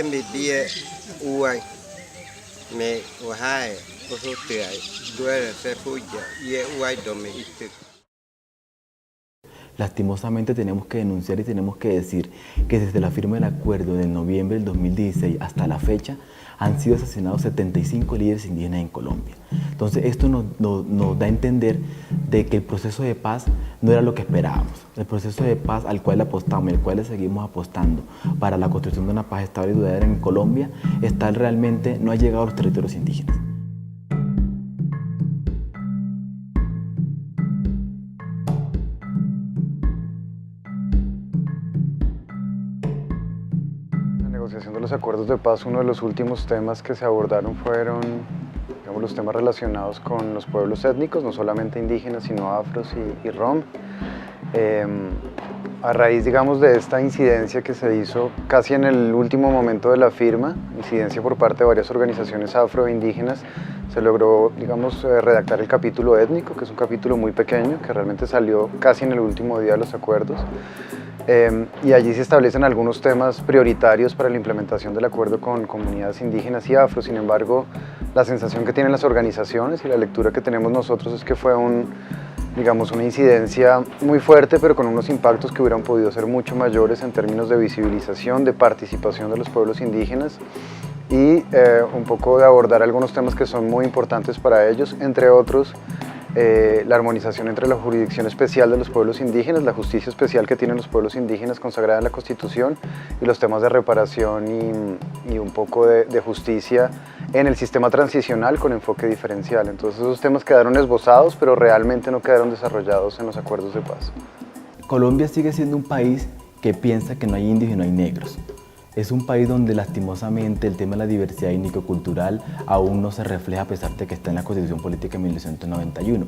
Mi bia uai me wahai oso tiai duere se fuya ye uai dome itu. Lastimosamente tenemos que denunciar y tenemos que decir que desde la firma del acuerdo de noviembre del 2016 hasta la fecha han sido asesinados 75 líderes indígenas en Colombia. Entonces esto nos da a entender de que el proceso de paz no era lo que esperábamos. El proceso de paz al cual apostamos y al cual le seguimos apostando para la construcción de una paz estable y duradera en Colombia realmente no ha llegado a los territorios indígenas. La negociación de los acuerdos de paz, uno de los últimos temas que se abordaron fueron, digamos, los temas relacionados con los pueblos étnicos, no solamente indígenas, sino afros y rom. A raíz, digamos, de esta incidencia que se hizo casi en el último momento de la firma, incidencia por parte de varias organizaciones afroindígenas, se logró, digamos, redactar el capítulo étnico, que es un capítulo muy pequeño, que realmente salió casi en el último día de los acuerdos. Y allí se establecen algunos temas prioritarios para la implementación del acuerdo con comunidades indígenas y afro. Sin embargo, la sensación que tienen las organizaciones y la lectura que tenemos nosotros es que fue digamos, una incidencia muy fuerte, pero con unos impactos que hubieran podido ser mucho mayores en términos de visibilización, de participación de los pueblos indígenas y un poco de abordar algunos temas que son muy importantes para ellos, entre otros la armonización entre la jurisdicción especial de los pueblos indígenas, la justicia especial que tienen los pueblos indígenas consagrada en la Constitución y los temas de reparación y un poco de justicia en el sistema transicional con enfoque diferencial. Entonces esos temas quedaron esbozados, pero realmente no quedaron desarrollados en los acuerdos de paz. Colombia sigue siendo un país que piensa que no hay indios y no hay negros. Es un país donde lastimosamente el tema de la diversidad étnico-cultural aún no se refleja a pesar de que está en la Constitución Política de 1991.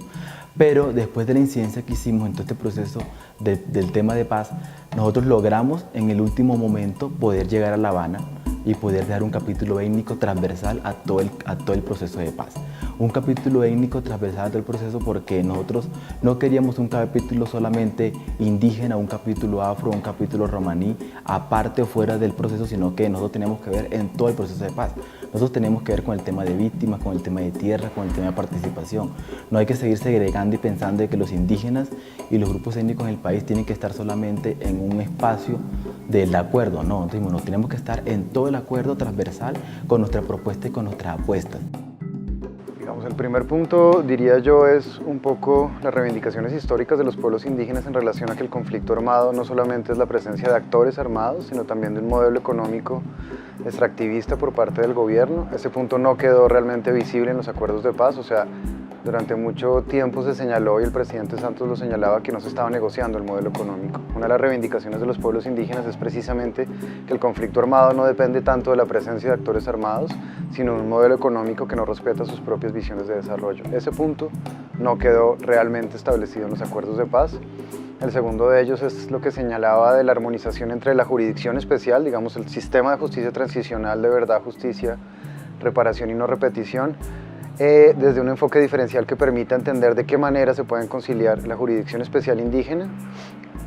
Pero después de la incidencia que hicimos en todo este proceso del tema de paz, nosotros logramos en el último momento poder llegar a La Habana y poder dar un capítulo étnico transversal a todo el proceso de paz. Un capítulo étnico transversal a todo el proceso porque nosotros no queríamos un capítulo solamente indígena, un capítulo afro, un capítulo romaní, aparte o fuera del proceso, sino que nosotros tenemos que ver en todo el proceso de paz. Nosotros tenemos que ver con el tema de víctimas, con el tema de tierra, con el tema de participación. No hay que seguir segregando y pensando de que los indígenas y los grupos étnicos en el país tienen que estar solamente en un espacio del acuerdo. No, nos tenemos que estar en todo el acuerdo transversal con nuestra propuesta y con nuestras apuestas. El primer punto, diría yo, es un poco las reivindicaciones históricas de los pueblos indígenas en relación a que el conflicto armado no solamente es la presencia de actores armados, sino también de un modelo económico extractivista por parte del gobierno. Ese punto no quedó realmente visible en los acuerdos de paz, o sea, durante mucho tiempo se señaló, y el presidente Santos lo señalaba, que no se estaba negociando el modelo económico. Una de las reivindicaciones de los pueblos indígenas es precisamente que el conflicto armado no depende tanto de la presencia de actores armados, sino de un modelo económico que no respeta sus propias visiones de desarrollo. Ese punto no quedó realmente establecido en los acuerdos de paz. El segundo de ellos es lo que señalaba de la armonización entre la jurisdicción especial, digamos el sistema de justicia transicional de verdad, justicia, reparación y no repetición, desde un enfoque diferencial que permita entender de qué manera se pueden conciliar la jurisdicción especial indígena,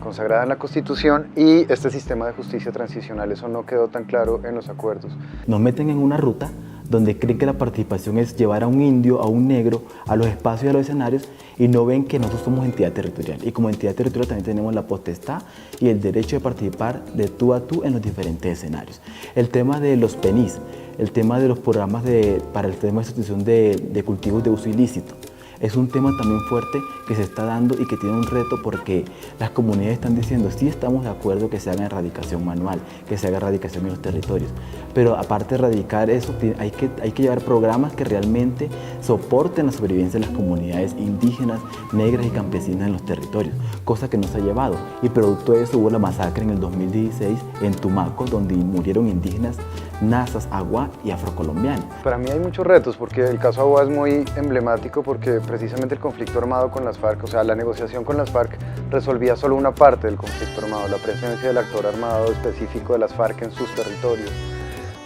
consagrada en la Constitución, y este sistema de justicia transicional. Eso no quedó tan claro en los acuerdos. Nos meten en una ruta donde creen que la participación es llevar a un indio, a un negro, a los espacios y a los escenarios, y no ven que nosotros somos entidad territorial. Y como entidad territorial también tenemos la potestad y el derecho de participar de tú a tú en los diferentes escenarios. El tema de los PENIS, el tema de los programas para el tema de sustitución de cultivos de uso ilícito, es un tema también fuerte que se está dando y que tiene un reto porque las comunidades están diciendo sí estamos de acuerdo que se haga erradicación manual, que se haga erradicación en los territorios, pero aparte de erradicar eso hay que llevar programas que realmente soporten la sobrevivencia de las comunidades indígenas, negras y campesinas en los territorios, cosa que no se ha llevado, y producto de eso hubo la masacre en el 2016 en Tumaco, donde murieron indígenas, nazas, agua y afrocolombianos. Para mí hay muchos retos porque el caso Agua es muy emblemático porque precisamente el conflicto armado con las FARC, o sea, la negociación con las FARC resolvía solo una parte del conflicto armado, la presencia del actor armado específico de las FARC en sus territorios.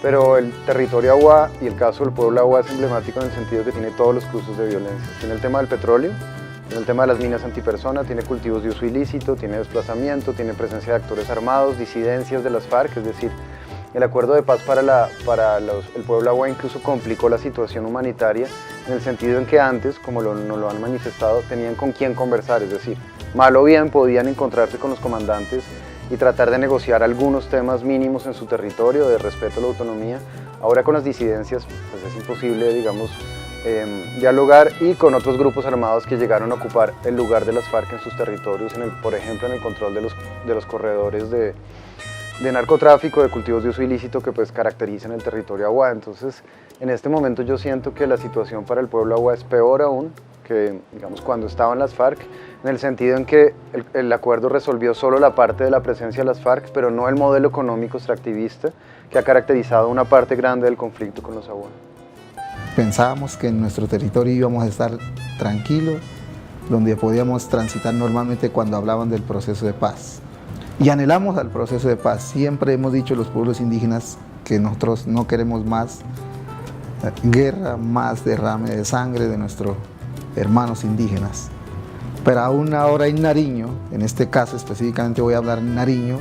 Pero el territorio Agua y el caso del pueblo Agua es emblemático en el sentido que tiene todos los cruces de violencia. Tiene el tema del petróleo, tiene el tema de las minas antipersona, tiene cultivos de uso ilícito, tiene desplazamiento, tiene presencia de actores armados, disidencias de las FARC, es decir, El acuerdo de paz para el pueblo agua incluso complicó la situación humanitaria en el sentido en que antes, como nos lo han manifestado, tenían con quién conversar, es decir, mal o bien podían encontrarse con los comandantes y tratar de negociar algunos temas mínimos en su territorio de respeto a la autonomía. Ahora con las disidencias pues es imposible, digamos, dialogar, y con otros grupos armados que llegaron a ocupar el lugar de las FARC en sus territorios, por ejemplo en el control de los corredores de narcotráfico, de cultivos de uso ilícito que pues caracterizan el territorio agua. Entonces en este momento yo siento que la situación para el pueblo agua es peor aún que, digamos, cuando estaban las FARC, en el sentido en que el acuerdo resolvió solo la parte de la presencia de las FARC, pero no el modelo económico extractivista que ha caracterizado una parte grande del conflicto con los agua. Pensábamos que en nuestro territorio íbamos a estar tranquilos, donde podíamos transitar normalmente cuando hablaban del proceso de paz. Y anhelamos al proceso de paz. Siempre hemos dicho los pueblos indígenas que nosotros no queremos más guerra, más derrame de sangre de nuestros hermanos indígenas. Pero aún ahora en Nariño, en este caso específicamente voy a hablar en Nariño,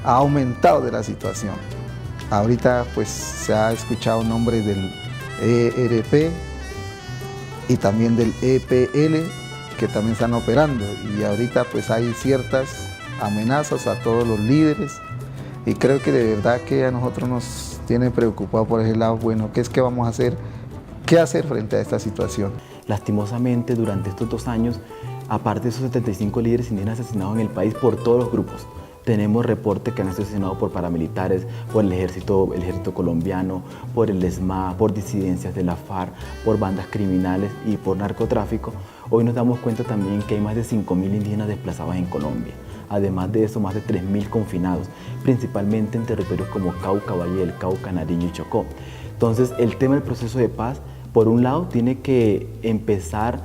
ha aumentado de la situación. Ahorita pues se ha escuchado nombres del ERP y también del EPL que también están operando, y ahorita pues hay ciertas amenazas a todos los líderes, y creo que de verdad que a nosotros nos tiene preocupado por ese lado. Bueno, ¿qué es que vamos a hacer? ¿Qué hacer frente a esta situación? Lastimosamente, durante estos 2 años, aparte de esos 75 líderes indígenas asesinados en el país por todos los grupos, tenemos reportes que han sido asesinados por paramilitares, por el ejército colombiano, por el ESMA, por disidencias de la FARC, por bandas criminales y por narcotráfico. Hoy nos damos cuenta también que hay más de 5.000 indígenas desplazados en Colombia. Además de eso, más de 3.000 confinados, principalmente en territorios como Cauca, Valle del Cauca, Nariño y Chocó. Entonces, el tema del proceso de paz, por un lado, tiene que empezar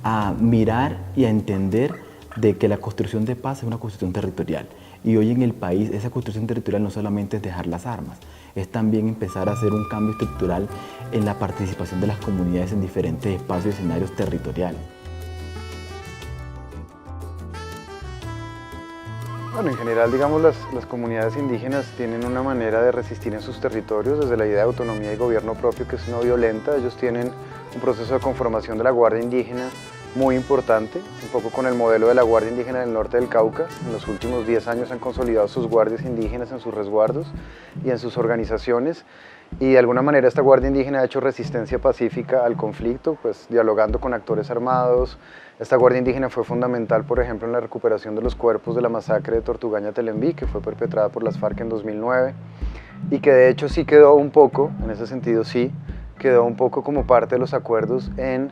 a mirar y a entender de que la construcción de paz es una construcción territorial. Y hoy en el país esa construcción territorial no solamente es dejar las armas, es también empezar a hacer un cambio estructural en la participación de las comunidades en diferentes espacios y escenarios territoriales. Bueno, en general, digamos, las comunidades indígenas tienen una manera de resistir en sus territorios desde la idea de autonomía y gobierno propio, que es no violenta. Ellos tienen un proceso de conformación de la Guardia Indígena muy importante, un poco con el modelo de la Guardia Indígena del norte del Cauca. En los últimos 10 años han consolidado sus guardias indígenas en sus resguardos y en sus organizaciones, y de alguna manera esta Guardia Indígena ha hecho resistencia pacífica al conflicto, pues dialogando con actores armados. Esta Guardia Indígena fue fundamental, por ejemplo, en la recuperación de los cuerpos de la masacre de Tortugaña-Telembí, que fue perpetrada por las FARC en 2009, y que de hecho sí quedó un poco, en ese sentido sí, quedó un poco como parte de los acuerdos en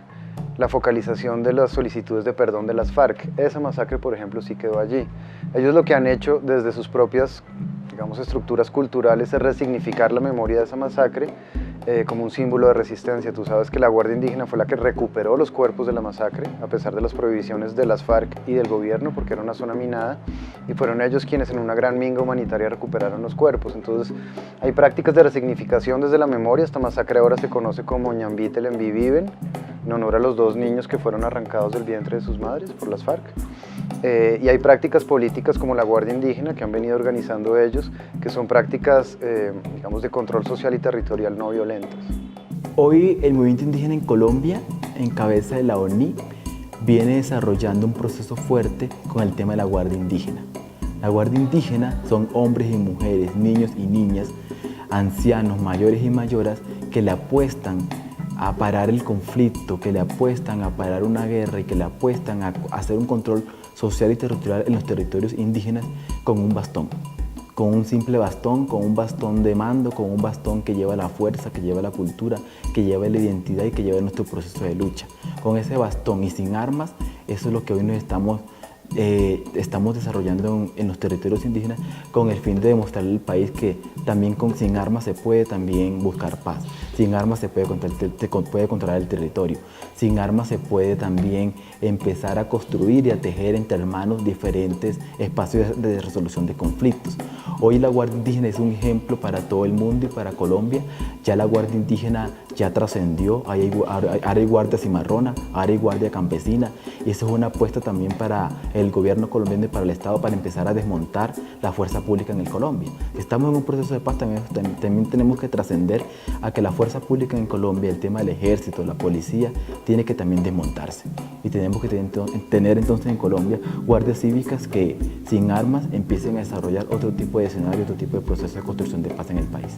la focalización de las solicitudes de perdón de las FARC. Esa masacre, por ejemplo, sí quedó allí. Ellos lo que han hecho desde sus propias, digamos, estructuras culturales es resignificar la memoria de esa masacre como un símbolo de resistencia. Tú sabes que la Guardia Indígena fue la que recuperó los cuerpos de la masacre, a pesar de las prohibiciones de las FARC y del gobierno, porque era una zona minada, y fueron ellos quienes en una gran minga humanitaria recuperaron los cuerpos. Entonces hay prácticas de resignificación desde la memoria. Esta masacre ahora se conoce como Ñambí Telembí Viven, en honor a los 2 niños que fueron arrancados del vientre de sus madres por las FARC. Y hay prácticas políticas como la Guardia Indígena que han venido organizando ellos, que son prácticas, digamos, de control social y territorial no violentas. Hoy el movimiento indígena en Colombia, en cabeza de la ONI, viene desarrollando un proceso fuerte con el tema de la Guardia Indígena. La Guardia Indígena son hombres y mujeres, niños y niñas, ancianos, mayores y mayoras, que le apuestan a parar el conflicto, que le apuestan a parar una guerra y que le apuestan a hacer un control social y territorial en los territorios indígenas con un bastón, con un simple bastón, con un bastón de mando, con un bastón que lleva la fuerza, que lleva la cultura, que lleva la identidad y que lleva nuestro proceso de lucha. Con ese bastón y sin armas, eso es lo que hoy nos estamos desarrollando en los territorios indígenas, con el fin de demostrarle al país que también sin armas se puede también buscar paz, sin armas se puede controlar el territorio, sin armas se puede también empezar a construir y a tejer entre hermanos diferentes espacios de resolución de conflictos. Hoy la Guardia Indígena es un ejemplo para todo el mundo y para Colombia. Ya la Guardia Indígena ya trascendió, ahora hay Guardia Cimarrona, ahora hay Guardia Campesina, y eso es una apuesta también para el gobierno colombiano y para el Estado para empezar a desmontar la fuerza pública en el Colombia. Si estamos en un proceso de paz, también tenemos que trascender a que la fuerza pública en Colombia, el tema del ejército, la policía, tiene que también desmontarse. Y tenemos que tener entonces en Colombia guardias cívicas que sin armas empiecen a desarrollar otro tipo de escenario, otro tipo de proceso de construcción de paz en el país.